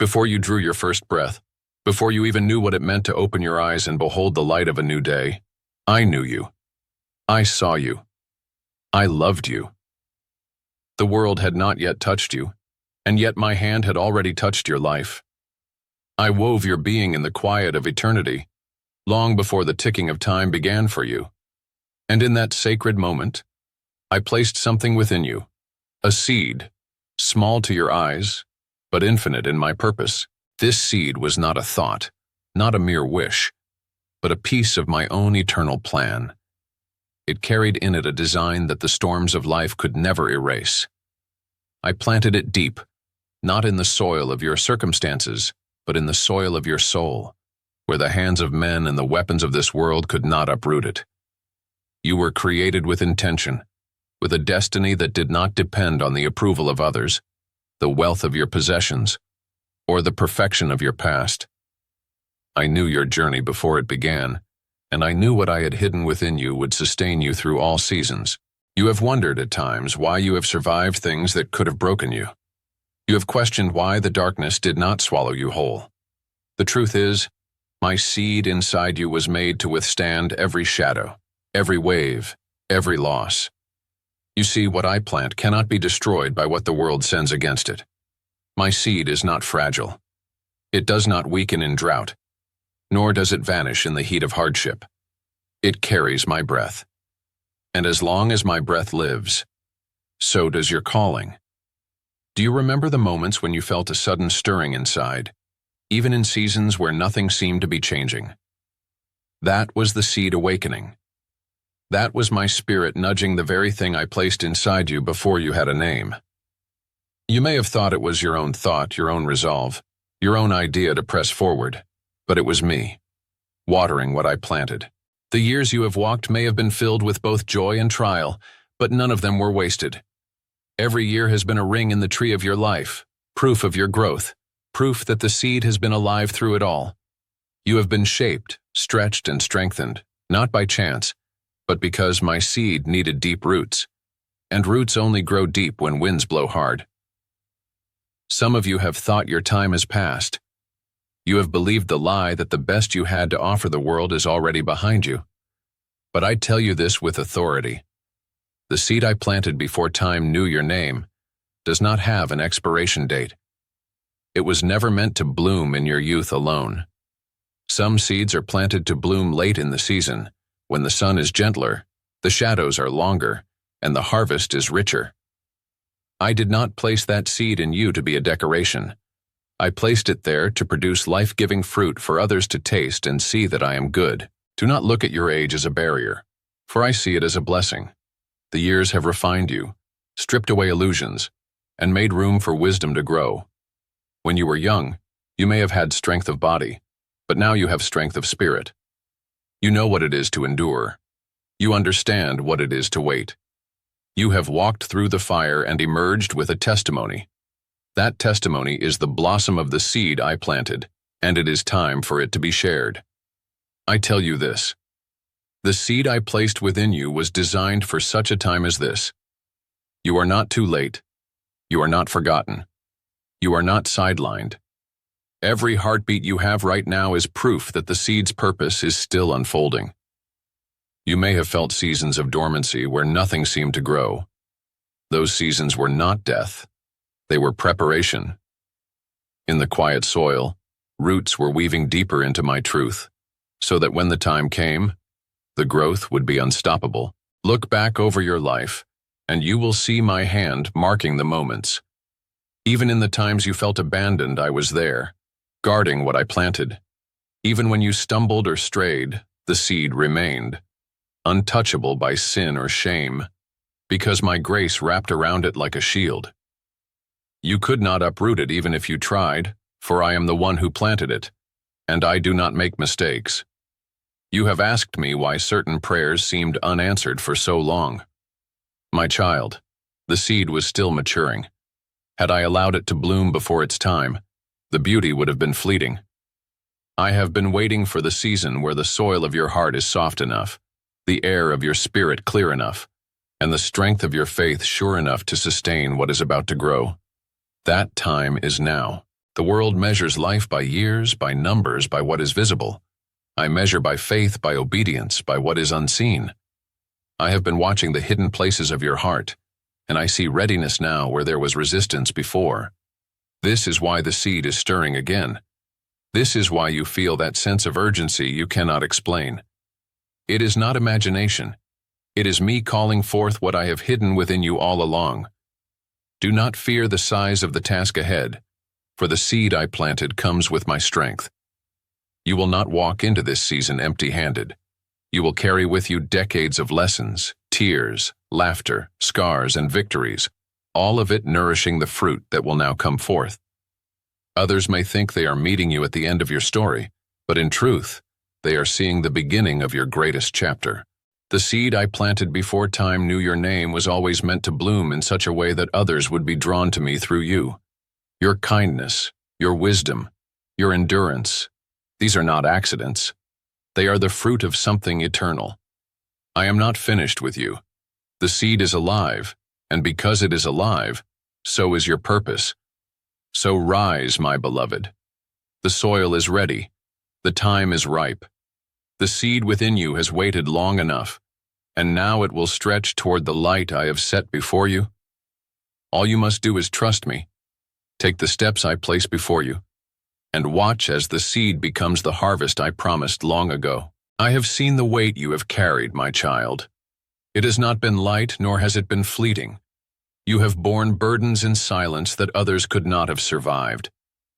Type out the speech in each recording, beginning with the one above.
Before you drew your first breath, before you even knew what it meant to open your eyes and behold the light of a new day, I knew you. I saw you. I loved you. The world had not yet touched you, and yet my hand had already touched your life. I wove your being in the quiet of eternity, long before the ticking of time began for you. And in that sacred moment, I placed something within you, a seed, small to your eyes, but infinite in my purpose. This seed was not a thought, not a mere wish, but a piece of my own eternal plan. It carried in it a design that the storms of life could never erase. I planted it deep, not in the soil of your circumstances, but in the soil of your soul, where the hands of men and the weapons of this world could not uproot it. You were created with intention, with a destiny that did not depend on the approval of others, the wealth of your possessions, or the perfection of your past. I knew your journey before it began, and I knew what I had hidden within you would sustain you through all seasons. You have wondered at times why you have survived things that could have broken you. You have questioned why the darkness did not swallow you whole. The truth is, my seed inside you was made to withstand every shadow, every wave, every loss. You see, what I plant cannot be destroyed by what the world sends against it. My seed is not fragile. It does not weaken in drought, nor does it vanish in the heat of hardship. It carries my breath. And as long as my breath lives, so does your calling. Do you remember the moments when you felt a sudden stirring inside, even in seasons where nothing seemed to be changing? That was the seed awakening. That was my spirit nudging the very thing I placed inside you before you had a name. You may have thought it was your own thought, your own resolve, your own idea to press forward, but it was me, watering what I planted. The years you have walked may have been filled with both joy and trial, but none of them were wasted. Every year has been a ring in the tree of your life, proof of your growth, proof that the seed has been alive through it all. You have been shaped, stretched, and strengthened, not by chance, but because my seed needed deep roots, and roots only grow deep when winds blow hard. Some of you have thought your time has passed. You have believed the lie that the best you had to offer the world is already behind you. But I tell you this with authority. The seed I planted before time knew your name does not have an expiration date. It was never meant to bloom in your youth alone. Some seeds are planted to bloom late in the season, when the sun is gentler, the shadows are longer, and the harvest is richer. I did not place that seed in you to be a decoration. I placed it there to produce life-giving fruit for others to taste and see that I am good. Do not look at your age as a barrier, for I see it as a blessing. The years have refined you, stripped away illusions, and made room for wisdom to grow. When you were young, you may have had strength of body, but now you have strength of spirit. You know what it is to endure. You understand what it is to wait. You have walked through the fire and emerged with a testimony. That testimony is the blossom of the seed I planted, and it is time for it to be shared. I tell you this. The seed I placed within you was designed for such a time as this. You are not too late. You are not forgotten. You are not sidelined. Every heartbeat you have right now is proof that the seed's purpose is still unfolding. You may have felt seasons of dormancy where nothing seemed to grow. Those seasons were not death. They were preparation. In the quiet soil, roots were weaving deeper into my truth, so that when the time came, the growth would be unstoppable. Look back over your life, and you will see my hand marking the moments. Even in the times you felt abandoned, I was there, guarding what I planted. Even when you stumbled or strayed, the seed remained, untouchable by sin or shame, because my grace wrapped around it like a shield. You could not uproot it even if you tried, for I am the one who planted it, and I do not make mistakes. You have asked me why certain prayers seemed unanswered for so long. My child, the seed was still maturing. Had I allowed it to bloom before its time, the beauty would have been fleeting. I have been waiting for the season where the soil of your heart is soft enough, the air of your spirit clear enough, and the strength of your faith sure enough to sustain what is about to grow. That time is now. The world measures life by years, by numbers, by what is visible. I measure by faith, by obedience, by what is unseen. I have been watching the hidden places of your heart, and I see readiness now where there was resistance before. This is why the seed is stirring again. This is why you feel that sense of urgency you cannot explain. It is not imagination. It is me calling forth what I have hidden within you all along. Do not fear the size of the task ahead, for the seed I planted comes with my strength. You will not walk into this season empty-handed. You will carry with you decades of lessons, tears, laughter, scars, and victories, all of it nourishing the fruit that will now come forth. Others may think they are meeting you at the end of your story, but in truth, they are seeing the beginning of your greatest chapter. The seed I planted before time knew your name was always meant to bloom in such a way that others would be drawn to me through you. Your kindness, your wisdom, your endurance, these are not accidents. They are the fruit of something eternal. I am not finished with you. The seed is alive, and because it is alive, so is your purpose. So rise, my beloved. The soil is ready. The time is ripe. The seed within you has waited long enough, and now it will stretch toward the light I have set before you. All you must do is trust me. Take the steps I place before you, and watch as the seed becomes the harvest I promised long ago. I have seen the weight you have carried, my child. It has not been light, nor has it been fleeting. You have borne burdens in silence that others could not have survived.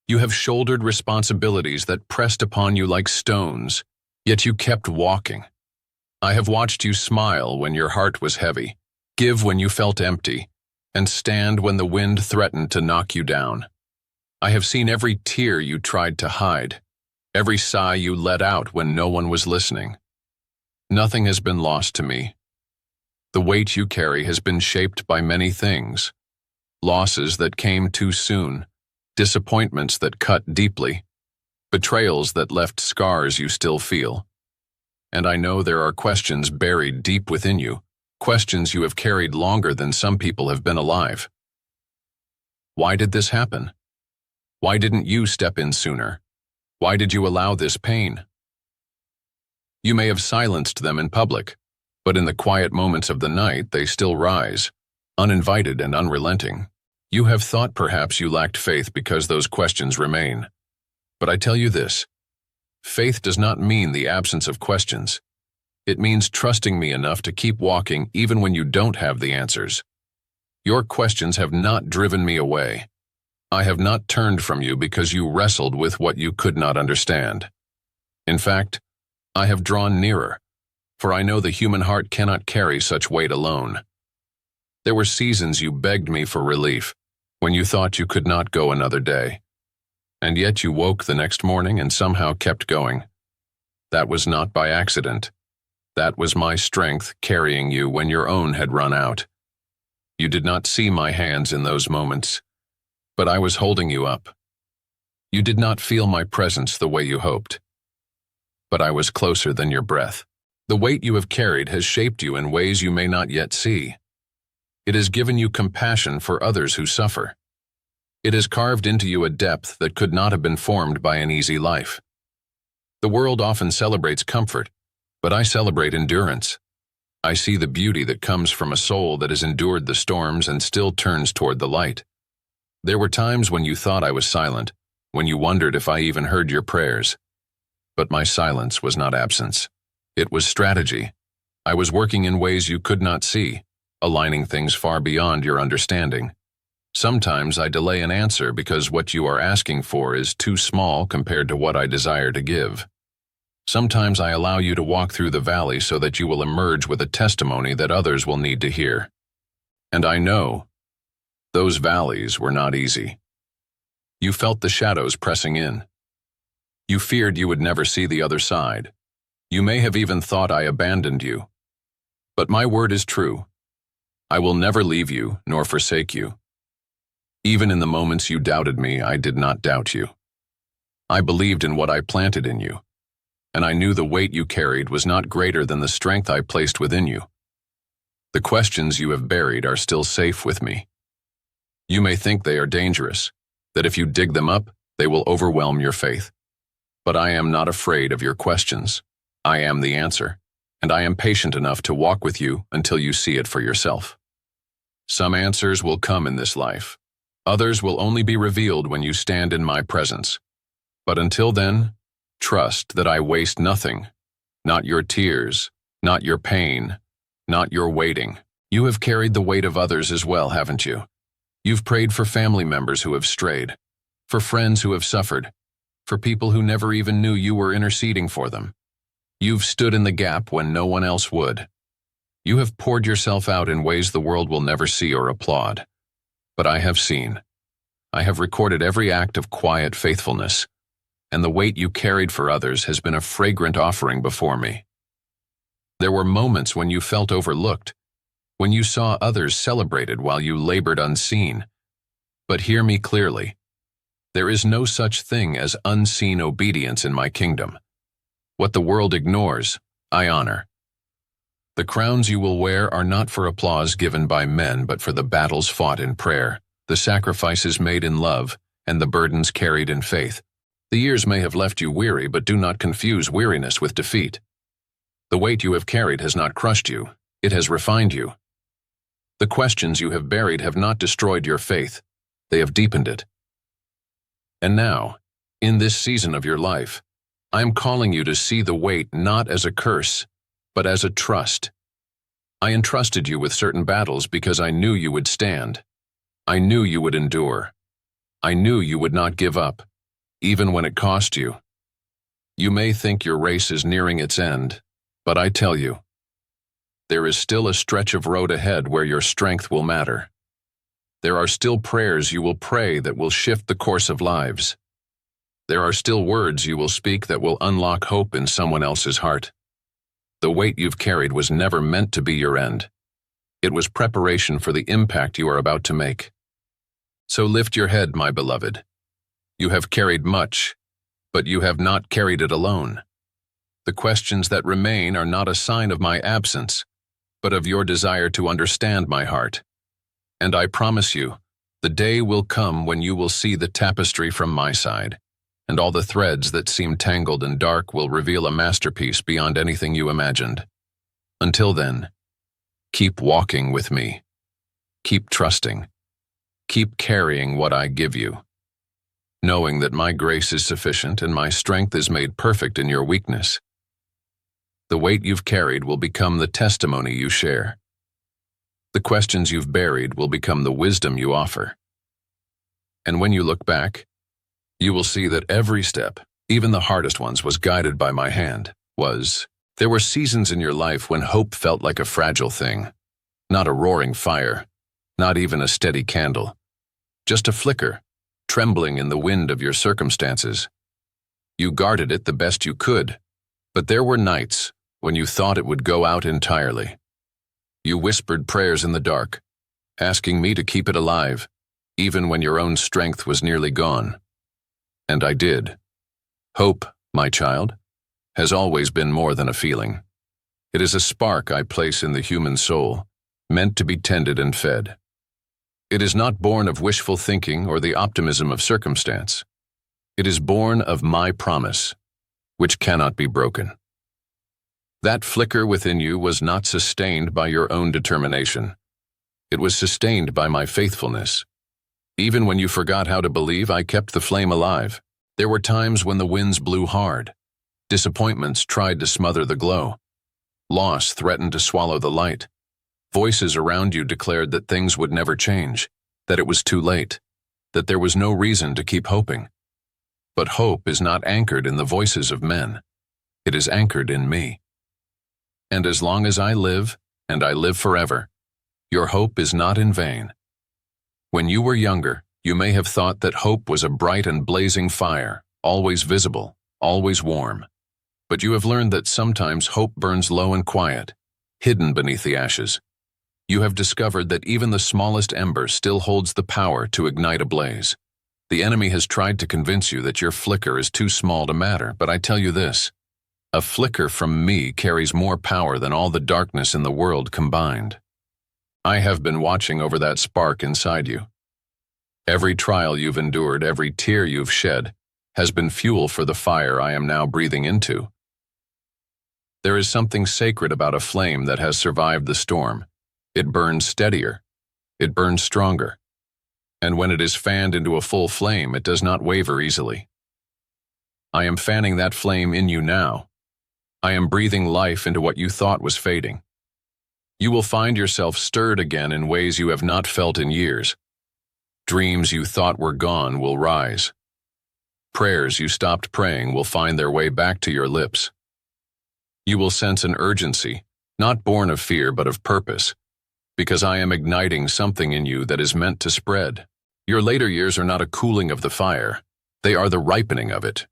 You have shouldered responsibilities that pressed upon you like stones, yet you kept walking. I have watched you smile when your heart was heavy, give when you felt empty, and stand when the wind threatened to knock you down. I have seen every tear you tried to hide, every sigh you let out when no one was listening. Nothing has been lost to me. The weight you carry has been shaped by many things. Losses that came too soon, disappointments that cut deeply, betrayals that left scars you still feel. And I know there are questions buried deep within you, questions you have carried longer than some people have been alive. Why did this happen? Why didn't you step in sooner? Why did you allow this pain? You may have silenced them in public, but in the quiet moments of the night they still rise, uninvited and unrelenting. You have thought perhaps you lacked faith because those questions remain. But I tell you this, faith does not mean the absence of questions. It means trusting me enough to keep walking even when you don't have the answers. Your questions have not driven me away. I have not turned from you because you wrestled with what you could not understand. In fact, I have drawn nearer, for I know the human heart cannot carry such weight alone. There were seasons you begged me for relief, when you thought you could not go another day. And yet you woke the next morning and somehow kept going. That was not by accident. That was my strength carrying you when your own had run out. You did not see my hands in those moments, but I was holding you up. You did not feel my presence the way you hoped, but I was closer than your breath. The weight you have carried has shaped you in ways you may not yet see. It has given you compassion for others who suffer. It has carved into you a depth that could not have been formed by an easy life. The world often celebrates comfort, but I celebrate endurance. I see the beauty that comes from a soul that has endured the storms and still turns toward the light. There were times when you thought I was silent, when you wondered if I even heard your prayers. But my silence was not absence. It was strategy. I was working in ways you could not see, aligning things far beyond your understanding. Sometimes I delay an answer because what you are asking for is too small compared to what I desire to give. Sometimes I allow you to walk through the valley so that you will emerge with a testimony that others will need to hear. And I know those valleys were not easy. You felt the shadows pressing in. You feared you would never see the other side. You may have even thought I abandoned you. But my word is true. I will never leave you nor forsake you. Even in the moments you doubted me, I did not doubt you. I believed in what I planted in you, and I knew the weight you carried was not greater than the strength I placed within you. The questions you have buried are still safe with me. You may think they are dangerous, that if you dig them up, They will overwhelm your faith. But I am not afraid of your questions. I am the answer, and I am patient enough to walk with you until you see it for yourself. Some answers will come in this life. Others will only be revealed when you stand in my presence. But until then, trust that I waste nothing. Not your tears, not your pain, not your waiting. You have carried the weight of others as well, haven't you? You've prayed for family members who have strayed, for friends who have suffered, for people who never even knew you were interceding for them. You've stood in the gap when no one else would. You have poured yourself out in ways the world will never see or applaud. But I have seen. I have recorded every act of quiet faithfulness, and the weight you carried for others has been a fragrant offering before me. There were moments when you felt overlooked, when you saw others celebrated while you labored unseen. But hear me clearly. There is no such thing as unseen obedience in my kingdom. What the world ignores, I honor. The crowns you will wear are not for applause given by men, but for the battles fought in prayer, the sacrifices made in love, and the burdens carried in faith. The years may have left you weary, but do not confuse weariness with defeat. The weight you have carried has not crushed you, it has refined you. The questions you have buried have not destroyed your faith, they have deepened it. And now, in this season of your life, I am calling you to see the weight not as a curse, but as a trust. I entrusted you with certain battles because I knew you would stand. I knew you would endure. I knew you would not give up, even when it cost you. You may think your race is nearing its end, but I tell you, there is still a stretch of road ahead where your strength will matter. There are still prayers you will pray that will shift the course of lives. There are still words you will speak that will unlock hope in someone else's heart. The weight you've carried was never meant to be your end. It was preparation for the impact you are about to make. So lift your head, my beloved. You have carried much, but you have not carried it alone. The questions that remain are not a sign of my absence, but of your desire to understand my heart. And I promise you, the day will come when you will see the tapestry from my side, and all the threads that seem tangled and dark will reveal a masterpiece beyond anything you imagined. Until then, keep walking with me. Keep trusting. Keep carrying what I give you, knowing that my grace is sufficient and my strength is made perfect in your weakness. The weight you've carried will become the testimony you share. The questions you've buried will become the wisdom you offer. And when you look back, you will see that every step, even the hardest ones, was guided by my hand. There were seasons in your life when hope felt like a fragile thing, not a roaring fire, not even a steady candle, just a flicker, trembling in the wind of your circumstances. You guarded it the best you could, but there were nights when you thought it would go out entirely. You whispered prayers in the dark, asking me to keep it alive, even when your own strength was nearly gone. And I did. Hope, my child, has always been more than a feeling. It is a spark I place in the human soul, meant to be tended and fed. It is not born of wishful thinking or the optimism of circumstance. It is born of my promise, which cannot be broken. That flicker within you was not sustained by your own determination. It was sustained by my faithfulness. Even when you forgot how to believe, I kept the flame alive. There were times when the winds blew hard. Disappointments tried to smother the glow. Loss threatened to swallow the light. Voices around you declared that things would never change, that it was too late, that there was no reason to keep hoping. But hope is not anchored in the voices of men. It is anchored in me. And as long as I live, and I live forever, your hope is not in vain. When you were younger, you may have thought that hope was a bright and blazing fire, always visible, always warm. But you have learned that sometimes hope burns low and quiet, hidden beneath the ashes. You have discovered that even the smallest ember still holds the power to ignite a blaze. The enemy has tried to convince you that your flicker is too small to matter, but I tell you this: a flicker from me carries more power than all the darkness in the world combined. I have been watching over that spark inside you. Every trial you've endured, every tear you've shed, has been fuel for the fire I am now breathing into. There is something sacred about a flame that has survived the storm. It burns steadier. It burns stronger. And when it is fanned into a full flame, it does not waver easily. I am fanning that flame in you now. I am breathing life into what you thought was fading. You will find yourself stirred again in ways you have not felt in years. Dreams you thought were gone will rise. Prayers you stopped praying will find their way back to your lips. You will sense an urgency, not born of fear but of purpose, because I am igniting something in you that is meant to spread. Your later years are not a cooling of the fire, they are the ripening of it.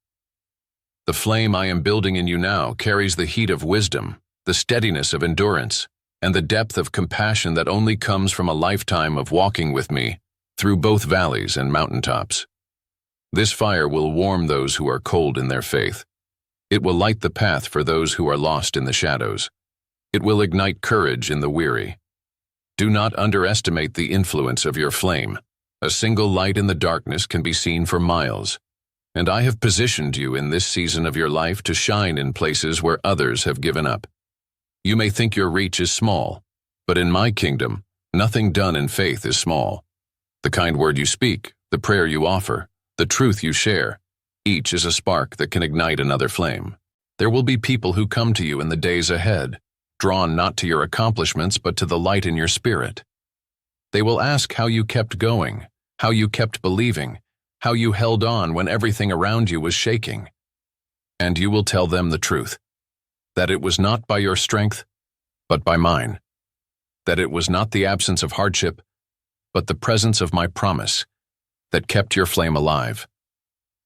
The flame I am building in you now carries the heat of wisdom, the steadiness of endurance, and the depth of compassion that only comes from a lifetime of walking with me through both valleys and mountaintops. This fire will warm those who are cold in their faith. It will light the path for those who are lost in the shadows. It will ignite courage in the weary. Do not underestimate the influence of your flame. A single light in the darkness can be seen for miles. And I have positioned you in this season of your life to shine in places where others have given up. You may think your reach is small, but in my kingdom, nothing done in faith is small. The kind word you speak, the prayer you offer, the truth you share, each is a spark that can ignite another flame. There will be people who come to you in the days ahead, drawn not to your accomplishments but to the light in your spirit. They will ask how you kept going, how you kept believing, how you held on when everything around you was shaking. And you will tell them the truth, that it was not by your strength, but by mine, that it was not the absence of hardship, but the presence of my promise that kept your flame alive.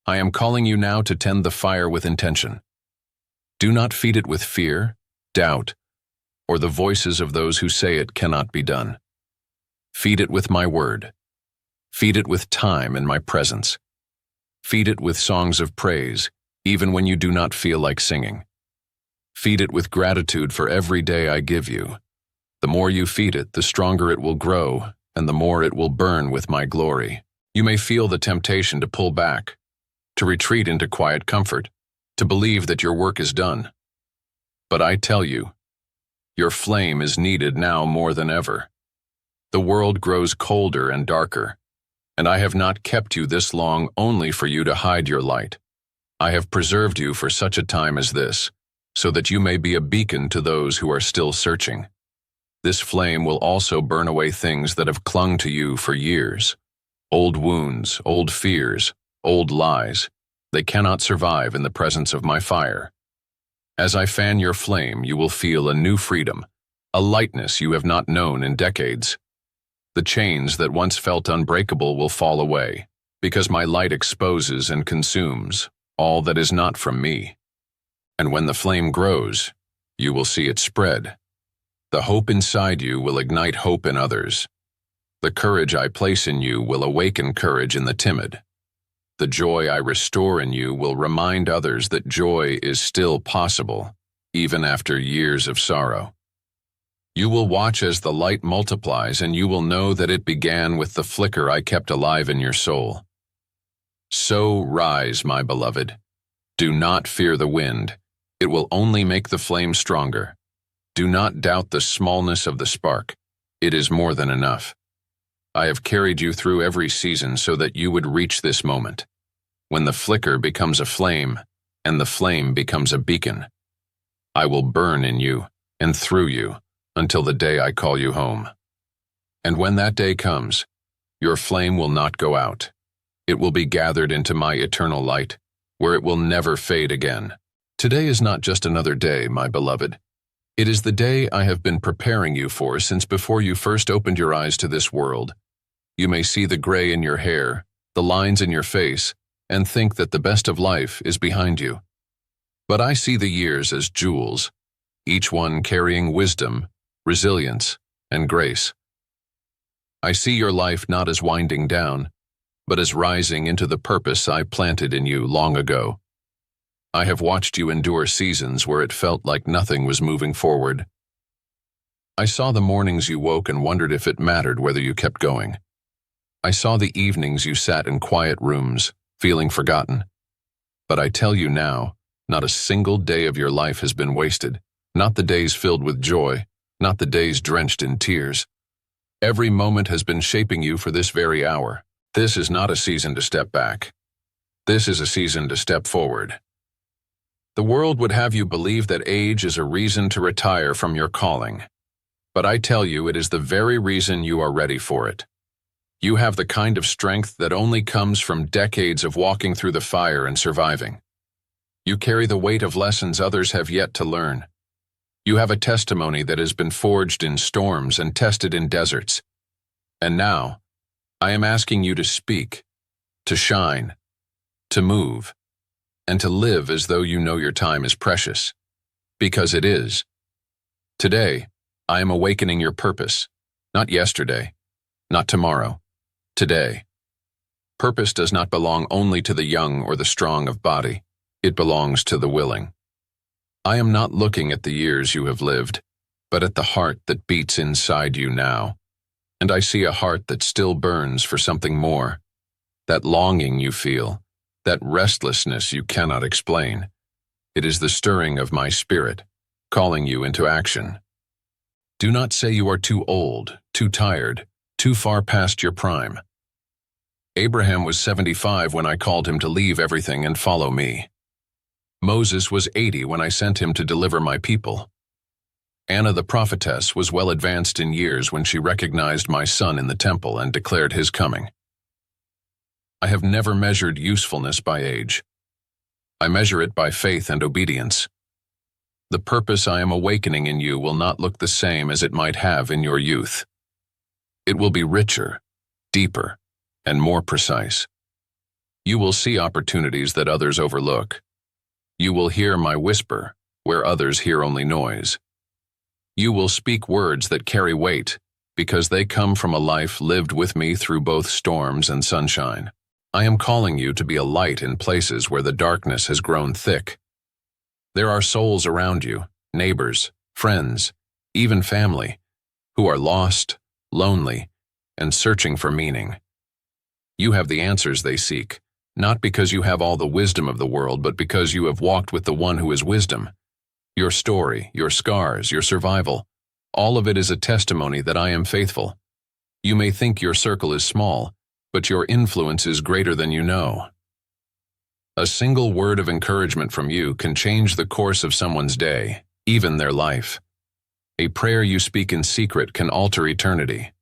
I am calling you now to tend the fire with intention. Do not feed it with fear, doubt, or the voices of those who say it cannot be done. Feed it with my word. Feed it with time and my presence. Feed it with songs of praise, even when you do not feel like singing. Feed it with gratitude for every day I give you. The more you feed it, the stronger it will grow, and the more it will burn with my glory. You may feel the temptation to pull back, to retreat into quiet comfort, to believe that your work is done. But I tell you, your flame is needed now more than ever. The world grows colder and darker, and I have not kept you this long only for you to hide your light. I have preserved you for such a time as this, so that you may be a beacon to those who are still searching. This flame will also burn away things that have clung to you for years. Old wounds, old fears, old lies. They cannot survive in the presence of my fire. As I fan your flame, you will feel a new freedom, a lightness you have not known in decades. The chains that once felt unbreakable will fall away, because my light exposes and consumes all that is not from me. And when the flame grows, you will see it spread. The hope inside you will ignite hope in others. The courage I place in you will awaken courage in the timid. The joy I restore in you will remind others that joy is still possible, even after years of sorrow. You will watch as the light multiplies, and you will know that it began with the flicker I kept alive in your soul. So rise, my beloved. Do not fear the wind. It will only make the flame stronger. Do not doubt the smallness of the spark. It is more than enough. I have carried you through every season so that you would reach this moment, when the flicker becomes a flame and the flame becomes a beacon. I will burn in you and through you until the day I call you home. And when that day comes, your flame will not go out. It will be gathered into my eternal light, where it will never fade again. Today is not just another day, my beloved. It is the day I have been preparing you for since before you first opened your eyes to this world. You may see the gray in your hair, the lines in your face, and think that the best of life is behind you. But I see the years as jewels, each one carrying wisdom, resilience, and grace. I see your life not as winding down, but as rising into the purpose I planted in you long ago. I have watched you endure seasons where it felt like nothing was moving forward. I saw the mornings you woke and wondered if it mattered whether you kept going. I saw the evenings you sat in quiet rooms, feeling forgotten. But I tell you now, not a single day of your life has been wasted, not the days filled with joy, not the days drenched in tears. Every moment has been shaping you for this very hour. This is not a season to step back. This is a season to step forward. The world would have you believe that age is a reason to retire from your calling. But I tell you, it is the very reason you are ready for it. You have the kind of strength that only comes from decades of walking through the fire and surviving. You carry the weight of lessons others have yet to learn. You have a testimony that has been forged in storms and tested in deserts. And now, I am asking you to speak, to shine, to move, and to live as though you know your time is precious. Because it is. Today, I am awakening your purpose. Not yesterday, not tomorrow. Today. Purpose does not belong only to the young or the strong of body. It belongs to the willing. I am not looking at the years you have lived, but at the heart that beats inside you now. And I see a heart that still burns for something more. That longing you feel, that restlessness you cannot explain. It is the stirring of my spirit, calling you into action. Do not say you are too old, too tired, too far past your prime. Abraham was 75 when I called him to leave everything and follow me. Moses was 80 when I sent him to deliver my people. Anna the prophetess was well advanced in years when she recognized my son in the temple and declared his coming. I have never measured usefulness by age. I measure it by faith and obedience. The purpose I am awakening in you will not look the same as it might have in your youth. It will be richer, deeper, and more precise. You will see opportunities that others overlook. You will hear my whisper where others hear only noise. You will speak words that carry weight because they come from a life lived with me through both storms and sunshine. I am calling you to be a light in places where the darkness has grown thick. There are souls around you, neighbors, friends, even family, who are lost, lonely, and searching for meaning. You have the answers they seek, not because you have all the wisdom of the world, but because you have walked with the one who is wisdom. Your story, your scars, your survival, all of it is a testimony that I am faithful. You may think your circle is small, but your influence is greater than you know. A single word of encouragement from you can change the course of someone's day, even their life. A prayer you speak in secret can alter eternity.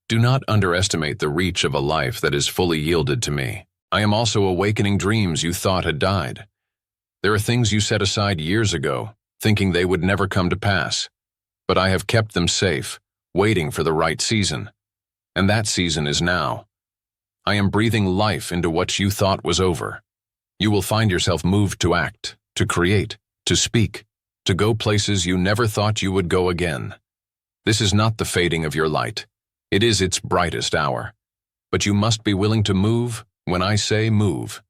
Do not underestimate the reach of a life that is fully yielded to me. I am also awakening dreams you thought had died. There are things you set aside years ago, thinking they would never come to pass. But I have kept them safe, waiting for the right season. And that season is now. I am breathing life into what you thought was over. You will find yourself moved to act, to create, to speak, to go places you never thought you would go again. This is not the fading of your light. It is its brightest hour. But you must be willing to move when I say move.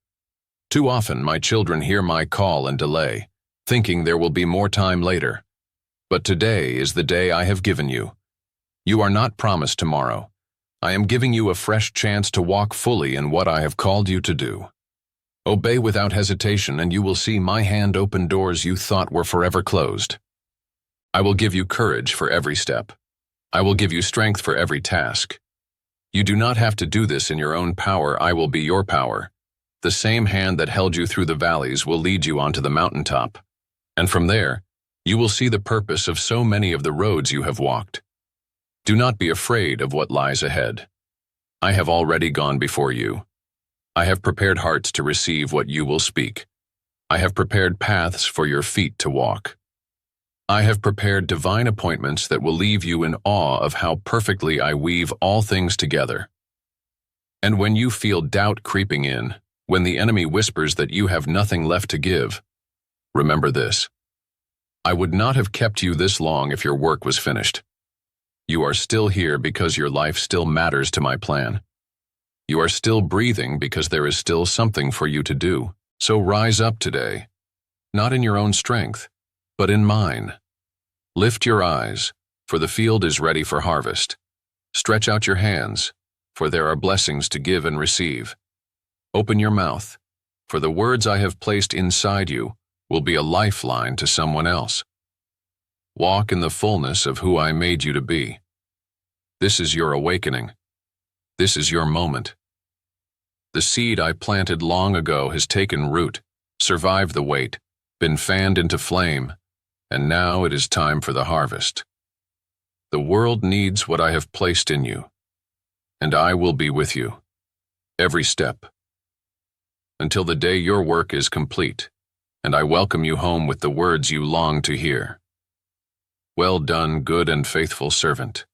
Too often my children hear my call and delay, thinking there will be more time later. But today is the day I have given you. You are not promised tomorrow. I am giving you a fresh chance to walk fully in what I have called you to do. Obey without hesitation, and you will see my hand open doors you thought were forever closed. I will give you courage for every step. I will give you strength for every task. You do not have to do this in your own power. I will be your power. The same hand that held you through the valleys will lead you onto the mountaintop. And from there, you will see the purpose of so many of the roads you have walked. Do not be afraid of what lies ahead. I have already gone before you. I have prepared hearts to receive what you will speak. I have prepared paths for your feet to walk. I have prepared divine appointments that will leave you in awe of how perfectly I weave all things together. And when you feel doubt creeping in, when the enemy whispers that you have nothing left to give, remember this. I would not have kept you this long if your work was finished. You are still here because your life still matters to my plan. You are still breathing because there is still something for you to do. So rise up today, not in your own strength, but in mine. Lift your eyes, for the field is ready for harvest. Stretch out your hands, for there are blessings to give and receive. Open your mouth, for the words I have placed inside you will be a lifeline to someone else. Walk in the fullness of who I made you to be. This is your awakening. This is your moment. The seed I planted long ago has taken root, survived the wait, been fanned into flame, and now it is time for the harvest. The world needs what I have placed in you, and I will be with you, every step, until the day your work is complete, and I welcome you home with the words you long to hear. Well done, good and faithful servant.